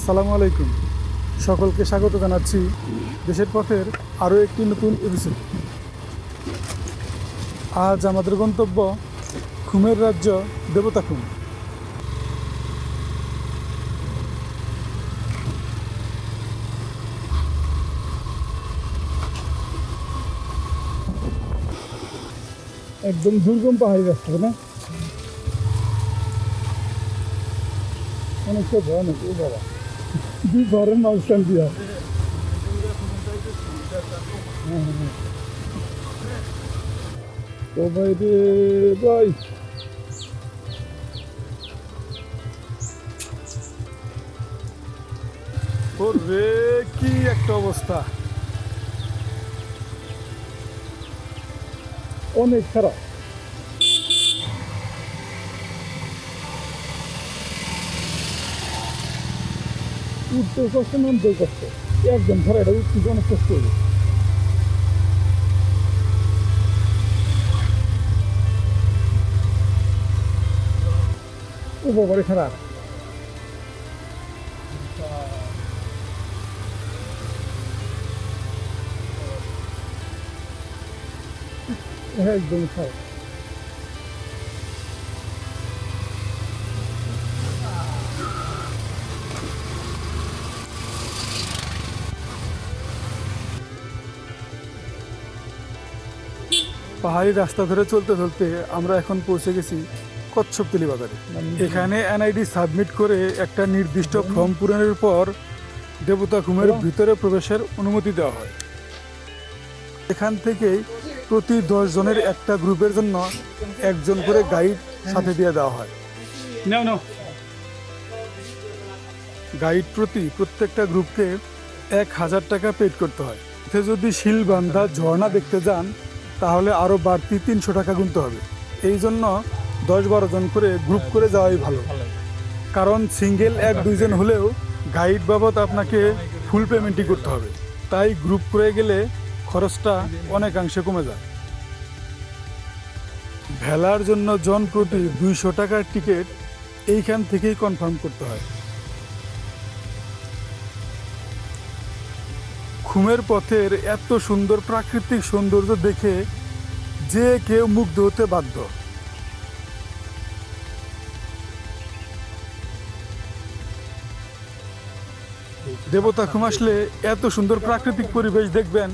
আসসালামু আলাইকুম। সকলকে স্বাগত জানাচ্ছি দেশের পথের আরও একটি নতুন এপিসোড। আজ আমাদের গন্তব্য খুমের রাজ্য দেবতাখুম। একদম দুর্গম পাহাড়ি রাস্তা, না? অনেকটা ভয়ানক। ও বাবা, দুই ঘরের মাঝখান দিয়া। ও ভাই রে ভাই, ওরে কি একটা অবস্থা, অনেক খারাপ। উঠতে কষ্ট, নামতে কষ্ট, একদম খারাপ। এটা উঠতে অনেক কষ্ট হবে। ও বাবারে খারাপ। একদম খারাপ। পাহাড়ি রাস্তা ধরে চলতে চলতে আমরা এখন পৌঁছে গেছি কচ্ছপতলি বাজারে। এখানে এনআইডি সাবমিট করে একটা নির্দিষ্ট ফর্ম পূরণের পর দেবতাখুমের ভিতরে প্রবেশের অনুমতি দেওয়া হয়। এখান থেকেই প্রতি 10 জনের একটা গ্রুপের জন্য একজন করে গাইড সাথে দিয়ে দেওয়া হয়। গাইড প্রত্যেকটা গ্রুপকে 1000 টাকা পেড করতে হয়। এতে যদি শিলবান্ধা ঝর্ণা দেখতে যান তাহলে আরও বাড়তি 300 টাকা গুনতে হবে। এই জন্য 10-12 জন করে গ্রুপ করে যাওয়াই ভালো, কারণ সিঙ্গেল 1-2 জন হলেও গাইড বাবদ আপনাকে ফুল পেমেন্টই করতে হবে। তাই গ্রুপ করে গেলে খরচটা অনেকাংশে কমে যায়। ভেলার জন্য জন প্রতি 200 টাকার টিকিট এইখান থেকেই কনফার্ম করতে হয়। খুমের পথের এত সুন্দর প্রাকৃতিক সৌন্দর্য দেখে যে কেউ মুগ্ধ হতে বাধ্য। দেবতাখুম আসলে এত সুন্দর প্রাকৃতিক পরিবেশ দেখবেন,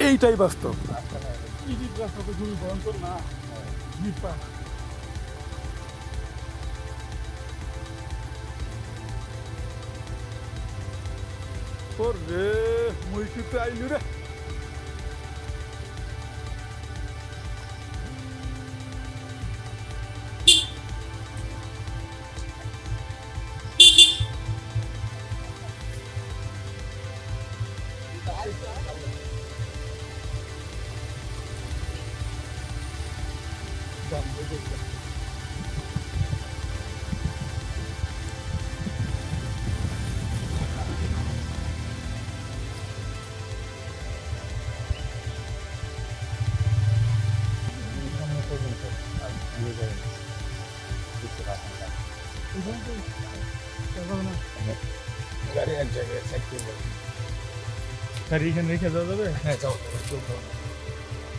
এইটাই বাস্তব। ওরে মুই কিন্তু আইলু রে। গাড়ি এক জায়গায় সাইড করবো। গাড়ি এখানে রেখে দেওয়া যাবে? হ্যাঁ যাও,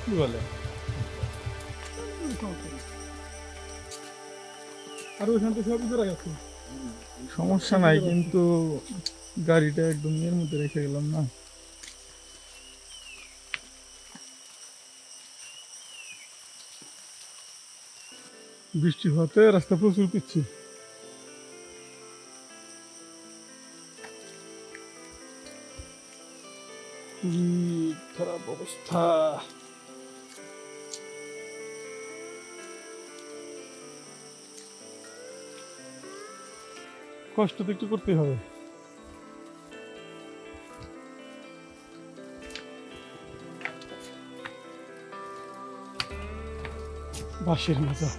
কি বলে? আর ওইখান থেকে সবই ধরা গেছে, সমস্যা নাই, কিন্তু গাড়িটা একদম এর মধ্যে রেখে গেলাম না। বৃষ্টি হতে রাস্তা প্রচুর পিচ্ছিল। খুবই খারাপ অবস্থা। কষ্ট তো একটু করতেই হবে। বাঁশের মজা।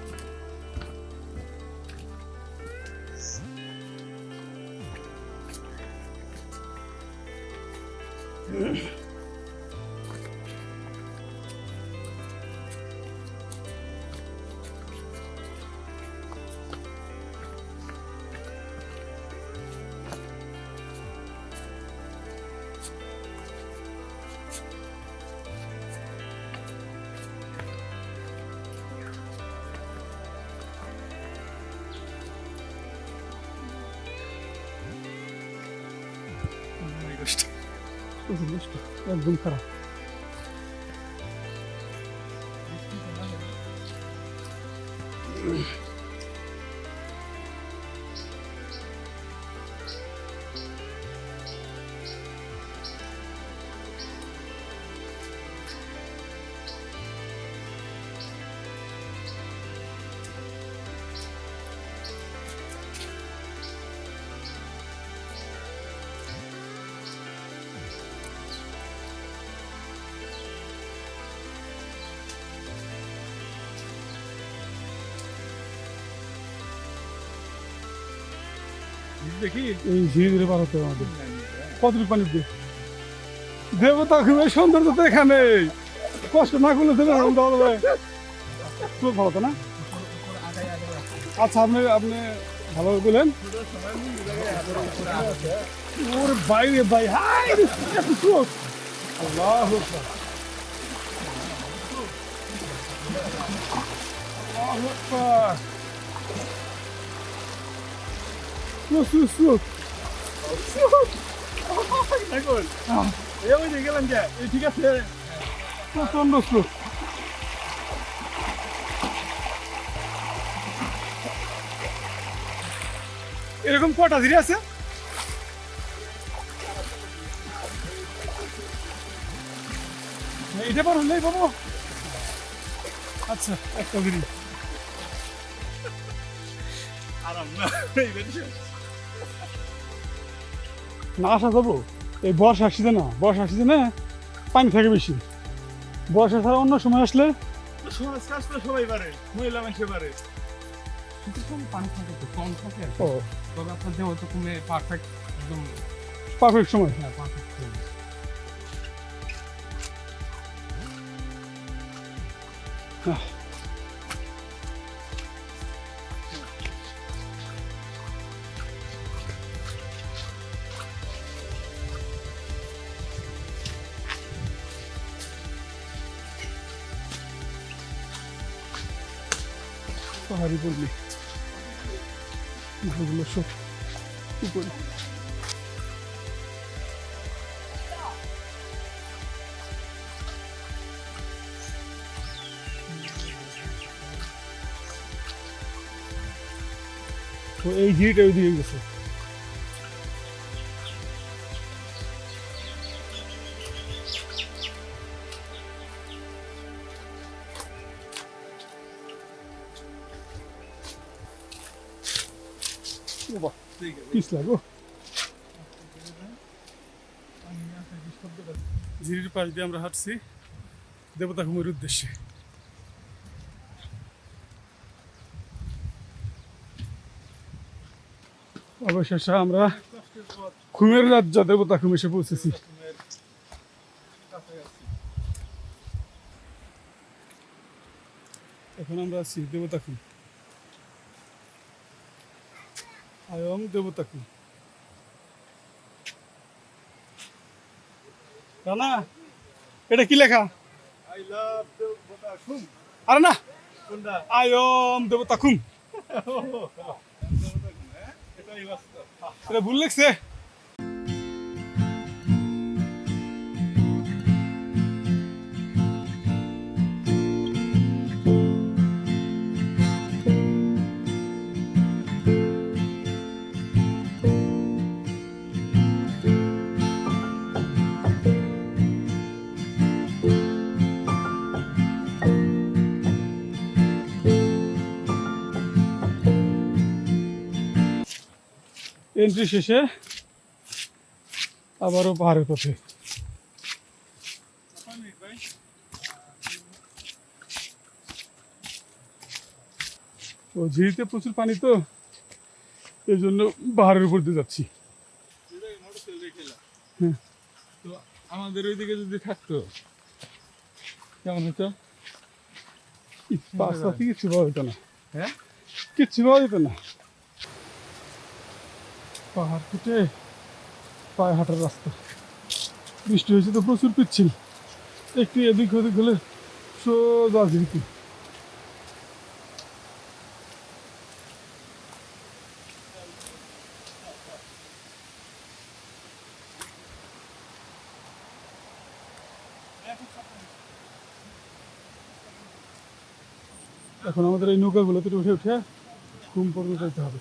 প্রচুর নষ্ট, একদম খারাপ। দেখি এই ধীরে ধীরে পার হতে হবে আমাদের। কতটুকু পানি দিয়ে দেবতা খুবই সৌন্দর্য তো এখানে, কষ্ট না করলে দেবে এরকম দেওয়া যাবে। খুব ভালো তো না? আচ্ছা, আপনি আপনি ভালোভাবে বলেন। ওর বাইরে ভাই, হাই এত স্রোত। আল্লাহু আকবার। আল্লাহু আকবার। প্রচুর স্রোত। দেখুন এই ওই যে গেলাম যে এই ঠিক আছে প্রচন্ড স্রোত। এরকম কটা ধীরে আছে? এটা পার হলেই পাবো। আচ্ছা, একটা ধীরে আরাম না এই বেশি না আসা যাবো। এই বর্ষার সিজনে না, বর্ষার সিজনে পানি থাকে বেশি। বর্ষা ছাড়া অন্য সময় আসলে সমাজ কাজ তো সবাই পারে, মহিলা মানুষে পারে। কিন্তু কম পানি থাকে তো কম থাকে আর কি। ও তবে আপনার দেহ তো কমে পারফেক্ট একদম পারফেক্ট সময়। হ্যাঁ পারফেক্ট আহ, পাহাড়ি পড়লি এগুলো সব উপরে। তো এই ঝিড়িটা ওইদিকে গেছে। পিছলা গো। ঝিরির পাশ দিয়ে আমরা হাঁটছি দেবতা ঘুমের উদ্দেশ্যে। অবশেষে আমরা ঘুমের রাজ্য দেবতা ঘুম এসে পৌঁছেছি। এখন আমরা আছি দেবতা ঘুম। আয়ম দেবতা ঘুম। রানা, এটা কি লেখা? আই লাভ দেবতা খুম আরে না, কোনটা আয়ম দেবতা ঘুম। এটাই বাস্তব এটা ভুল লিখছে। এন্ট্রি শেষে আবারও পাহাড়ের পথে। ও ঝিরিতে প্রচুর পানি তো, এই জন্য পাহাড়ের উপর দিয়ে যাচ্ছি। হ্যাঁ। তো আমাদের ওইদিকে যদি থাকতো কেমন হতো? পাশাপাশি কিচ্ছু পাওয়া যেত না, হ্যাঁ কিচ্ছু পাওয়া যেত না। পাহাড় কেটে পায়ে হাঁটার রাস্তা। বৃষ্টি হয়েছে তো প্রচুর পিচ্ছিল, একটু এদিক ওদিক হলে সোজা ঝিরিতে। এখন আমাদের এই নৌকাগুলোতে উঠে উঠে ঘুম পর্যন্ত যেতে হবে।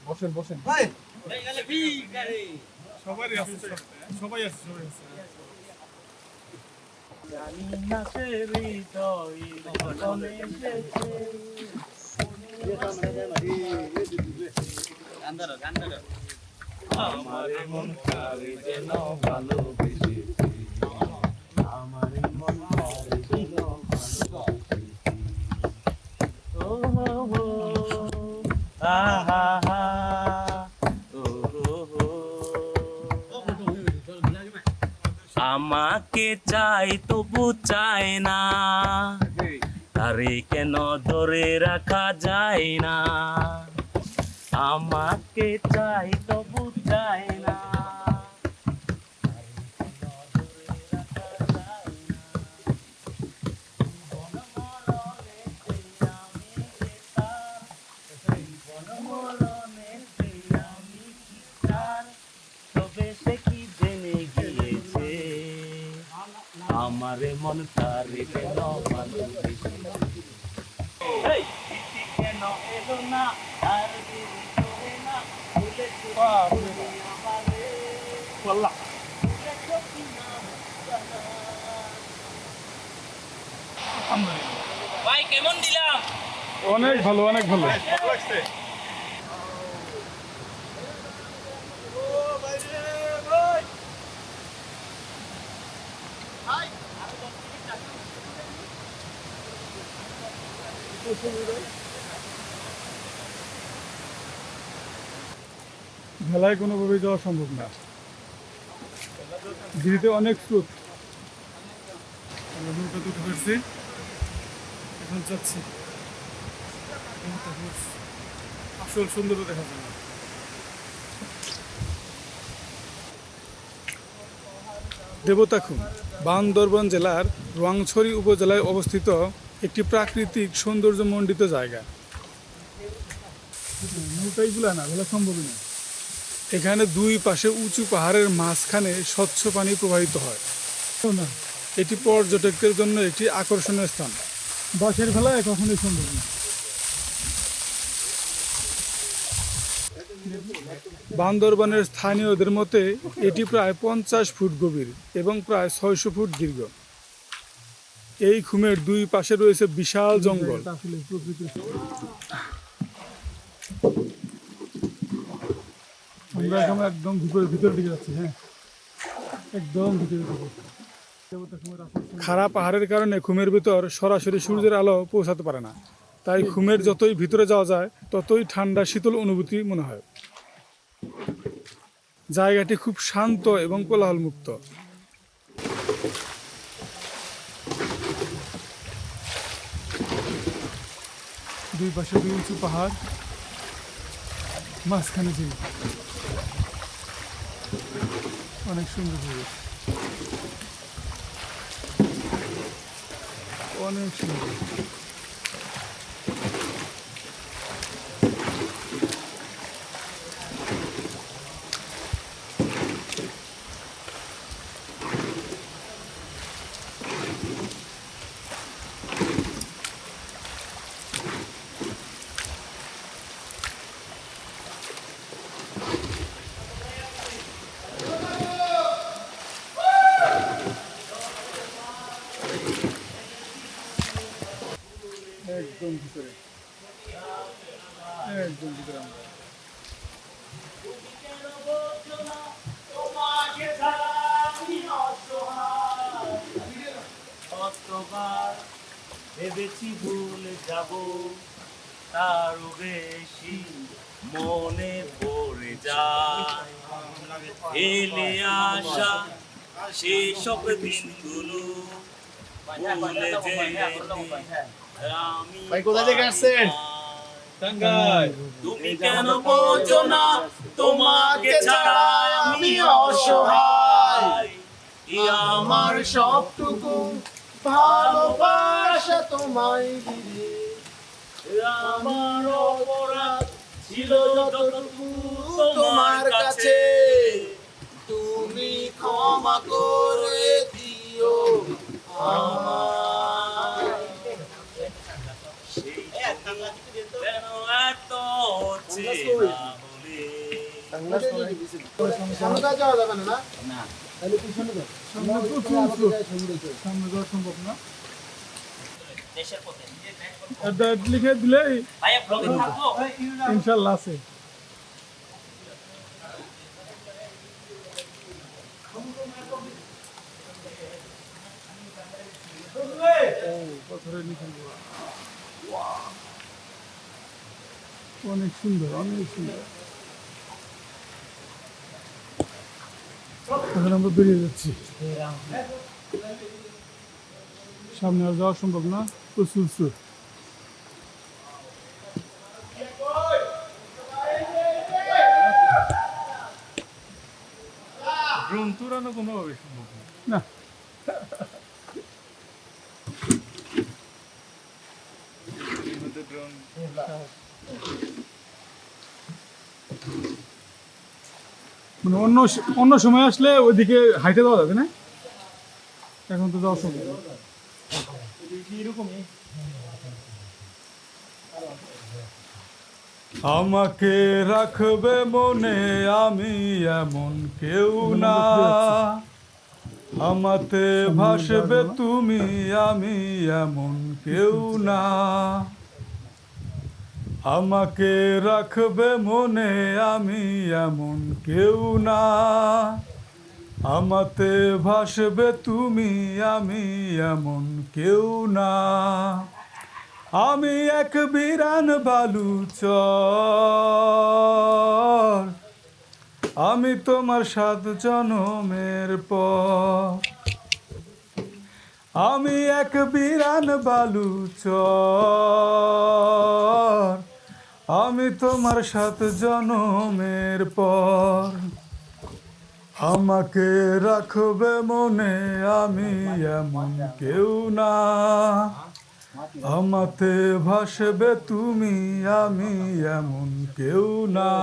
বসেন বসেন সবাই আছে সবাই আছে আমার মন কারে যেন ভালোবেসে আমার মন কারে যেন ও হো হো আহা হা ও হো হো আমাকে চাই তবু চায় না তারে কেন ধরে রাখা যায় না আমাকে চাই তবু চায় না তবে সে কি জেনে গিয়েছে আমারে মন তারে কেন ভালোবেসে কেন এলো না আর দেরি করে না ভুলে ভাই কেমন দিলাম অনেক ভালো, অনেক ভালো। লাগছে ভেলায় কোনোভাবেই যাওয়া সম্ভব না, দিদিতে অনেক স্রোত। আমরা নৌকা দুটো ফেরছি, এখন যাচ্ছি। আসল সুন্দরতা দেখা যায় না। দেবতাখুম বান্দরবান জেলার রোয়াংছড়ি উপজেলায় অবস্থিত একটি প্রাকৃতিক সৌন্দর্যমণ্ডিত জায়গা। নৌকাইগুলা না ভেলা সম্ভবই না। এখানে দুই পাশে উঁচু পাহাড়ের মাঝখানে স্বচ্ছ পানি প্রবাহিত হয়। এটি পর্যটকদের জন্য একটি আকর্ষণীয় স্থান। বাঁশের ভেলায় কখনোই সম্ভব না। বান্দরবানের স্থানীয়দের মতে এটি প্রায় 50 ফুট গভীর এবং প্রায় 600 ফুট দীর্ঘ। এই খুমের দুই পাশে রয়েছে বিশাল জঙ্গল। আমরা এখন একদম ভিতরের দিকে যাচ্ছি। হ্যাঁ, একদম ভিতরে খাড়া পাহাড়ের কারণে খুমের ভিতর সরাসরি সূর্যের আলো পৌঁছাতে পারে না, তাই খুমের যতই ভিতরে যাওয়া যায় ততই ঠান্ডা শীতল অনুভূতি মনে হয়। জায়গাটি খুব শান্ত এবং কোলাহল মুক্ত। দুই পাশে দুই উঁচু পাহাড়, মাঝখানে ঝিল, অনেক সুন্দর পরিবেশ, অনেক সুন্দর। একদম ভিতরে, একদম ভিতরে আমরা। কতবার ভেবেছি ভুলে যাব, তারও বেশি মনে পড়ে যায় এলে আসা সেসব দিনগুলো ভুলে যেতে আমি ভাই কোথা থেকে আসছেন? টাঙ্গাইল। তুমি কেন বোঝো না তোমাকে ছাড়া আমি অসহায়, আমার সবটুকু ভালোবাসা তোমায় দিলে আমার অপরাধ ছিল যতটুকু তোমার কাছে তুমি ক্ষমা করে দিও আমায়। কেন এত চেনা বলে সামনে যাওয়া যাবে না, না? না তাহলে পিছনে যাও। সামনে প্রচুর স্রোত। সামনে যাওয়া সম্ভব না। দেশের পথে অ্যাড্রেস লিখে দিলেই ভাইয়া ব্লগে থাকবো ইনশাল্লাহ আছে। পাথরের নিচে গুহা। Wow! অনেক সুন্দর, অনেক সুন্দর। এখন আমরা বেরিয়ে যাচ্ছি। সামনে আর যাওয়া সম্ভব না, প্রচুর স্রোত। ড্রোন তুরানো কোনোভাবে সম্ভব না। না, এর মধ্যে ড্রোন মানে অন্য সময় আসলে ওইদিকে হাইটে যাওয়া যাবে না, এখন তো যাওয়া সম্ভব না। আমাকে রাখবে মনে, আমি এমন কেউ না, আমাতে ভাসবে তুমি, আমি এমন কেউ না। আমাকে রাখবে মনে, আমি এমন কেউ না, আমাতে ভাসবে তুমি, আমি এমন কেউ না। আমি এক বিরান বালুচর, আমি তোমার 7 জনমের পর। আমি এক বিরান বালুচর, আমি তোমার 7 জনমের পর। আমাকে রাখবে মনে, আমি এমন কেউ না, আমাতে ভাসবে তুমি, আমি এমন কেউ না।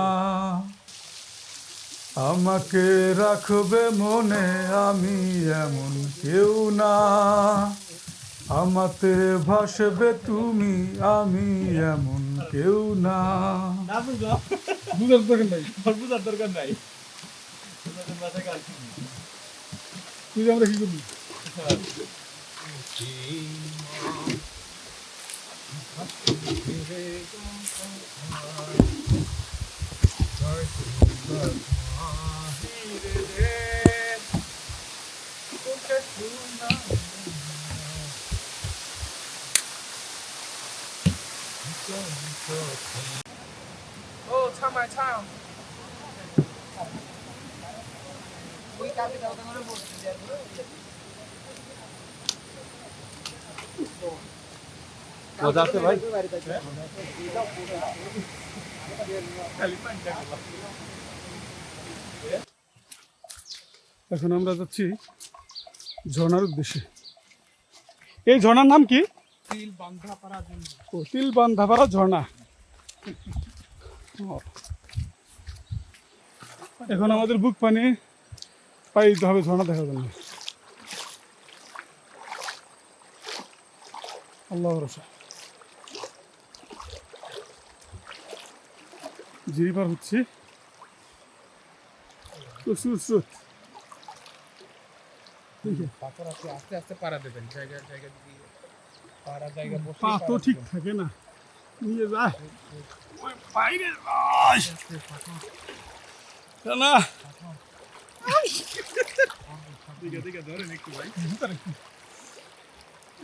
আমাকে রাখবে মনে, আমি এমন কেউ না, আমাতে ভাসবে তুমি, আমি এমন কেউ না। না বুঝলাম, বুঝার দরকার নাই, বুঝার দরকার নাই। তুই আমরা কি করবি? মজা আছে ভাই। এখন আমরা যাচ্ছি ঝর্ণার উদ্দেশ্যে। এই ঝর্ণার নাম কি? ও, তিলবান্ধাপাড়া ঝর্ণা। ও। এখন আমাদের বুক পানি পাই দিতে হবে ঝর্ণা দেখার জন্য। আল্লাহ ভরসা। জিরি পার হচ্ছে, প্রচুর স্রোত। পাথর আছে, আস্তে আস্তে পাড়া দেবেন, জায়গা জায়গা দিয়ে পাড়া জায়গা বসে পা তো ঠিক থাকে না, নিয়ে যায় ওই বাইরে না। দিকে ধরেন একটু ভাই।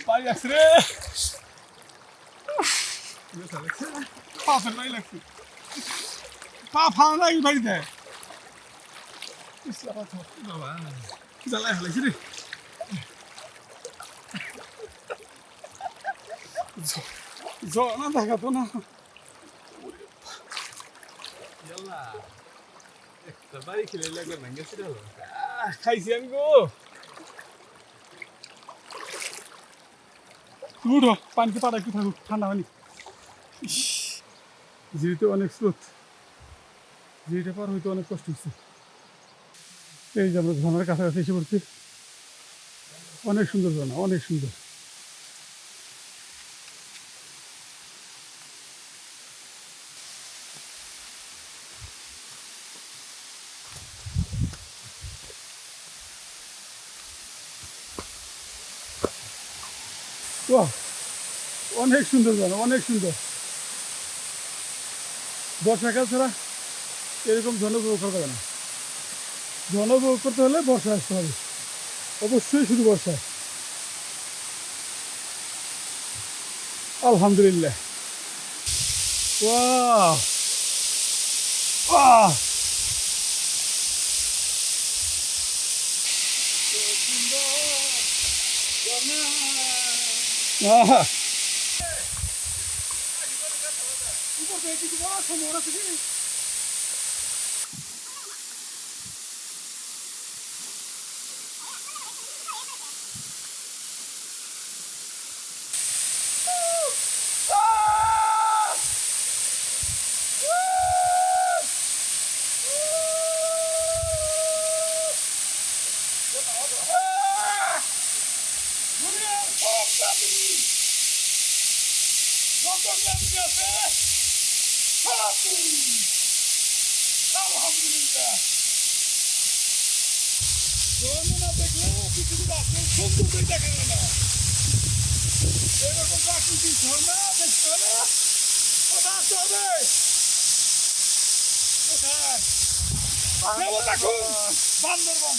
পাই লাগছে রে, পা ফেলাই লাগছে, পা ফালা লাগি বাড়ি দেয়। বাবা জ্বালায় ফেলাইছি রে। ঝর্ণা দেখাতো না। একটা বাড়ি খেলে লাগবে ভেঙে ছিল। খাইছি আমি গো। তুমি উঠো, পানিতে পাটা একটু থাকুক, ঠান্ডা পানি। জিরিতে অনেক স্রোত, জিরিটা পার হইতে অনেক কষ্ট হচ্ছে। এই যে আমরা ঝর্ণার কাছাকাছি এসে পড়ছি। অনেক সুন্দর ঝর্ণা, অনেক সুন্দর। বাহ, অনেক সুন্দর ঝর্ণা, অনেক সুন্দর। বর্ষাকাল ছাড়া এরকম ঝর্ণা উপভোগ করা যাবে না। ঝর্ণা উপভোগ করতে হলে বর্ষায় আসতে হবে, অবশ্যই শুধু বর্ষায়। আলহামদুলিল্লাহ। ওয়াও, আহ, আহা। আলহামদুলিল্লাহ। ঝর্ণা দেখলে পৃথিবীর আসল সৌন্দর্যই দেখা যায় না। এরকম প্রাকৃতিক ঝর্ণা দেখতে হলে কোথায় আসতে হবে? কোথায়? দেবতাখুম, বান্দরবান।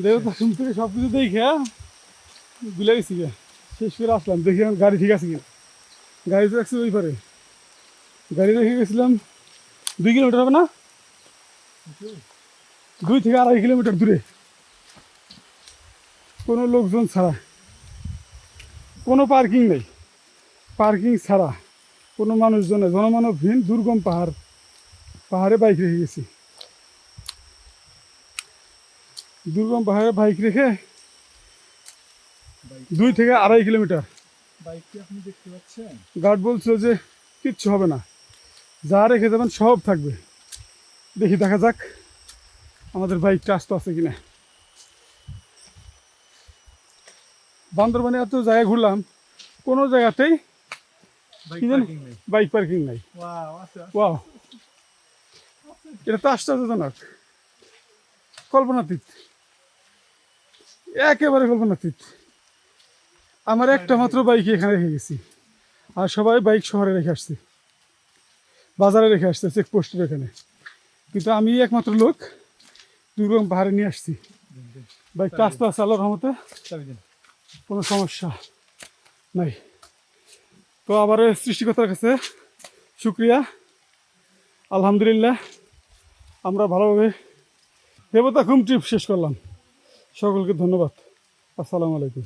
দেবতাখুম থেকে সব কিছু দেখে ভুলে গেছি গে। শেষ করে আসলাম, দেখি আমার গাড়ি ঠিক আছে কিনা। গাড়ি তো রাখছি ওই পারে, গাড়ি রেখে গেছিলাম 2 কিলোমিটার হবে না, 2 থেকে 2.5 কিলোমিটার দূরে, কোনো লোকজন ছাড়া, কোনো পার্কিং নেই, পার্কিং ছাড়া, কোনো মানুষজন নেই, জনমানবহীন দুর্গম পাহাড়, পাহাড়ে বাইক রেখে গেছি। দুর্গম পাহাড়ে বাইক রেখে 2 থেকে 2.5 কিলোমিটার। বাইকটি আপনি দেখতে পাচ্ছেন? গার্ড বলছিল যে কিচ্ছু হবে না, যা রেখে যাবেন সব থাকবে। দেখি, দেখা যাক আমাদের বাইকটা আস্ত আছে কিনা। বান্দরবানে এত জায়গায় ঘুরলাম, কোনো জায়গাতেই কি জানি বাইক পার্কিং নাই। ওয়াও, এটা তো আশ্চর্যজনক, কল্পনাতীত। একেবারে কল্পনাতীত। আমার একটা মাত্র বাইক এখানে রেখে গেছি, আর সবাই বাইক শহরে রেখে আসছে, বাজারে রেখে আসছে চেকপোস্টের এখানে, কিন্তু আমি একমাত্র লোক দুর্গম পাহাড়ে নিয়ে আসছি। বাইকটা আস্তে আস্তে আল্লাহর রহমতে কোনো সমস্যা নাই। তো আবার সৃষ্টিকর্তার কাছে শুক্রিয়া, আলহামদুলিল্লাহ আমরা ভালোভাবে দেবতা ঘুম ট্রিপ শেষ করলাম। সকলকে ধন্যবাদ। আসসালামু আলাইকুম।